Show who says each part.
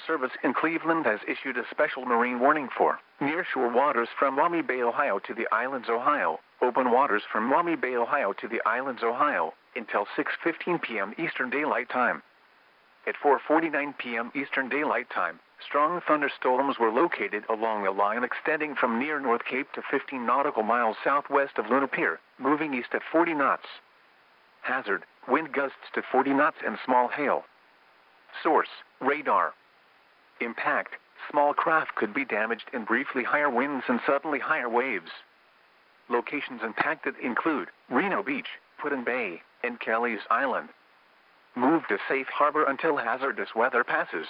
Speaker 1: Service in Cleveland has issued a special marine warning for nearshore waters from Maumee Bay, Ohio to the Islands, Ohio, open waters from Maumee Bay, Ohio to the Islands, Ohio, until 6:15 p.m. Eastern Daylight Time. At 4:49 p.m. Eastern Daylight Time, strong thunderstorms were located along a line extending from near North Cape to 15 nautical miles southwest of Luna Pier, moving east at 40 knots. Hazard, wind gusts to 40 knots and small hail. Source, radar. Impact, small craft could be damaged in briefly higher winds and suddenly higher waves. Locations impacted include Reno Beach, Put-in Bay, and Kelly's Island. Move to safe harbor until hazardous weather passes.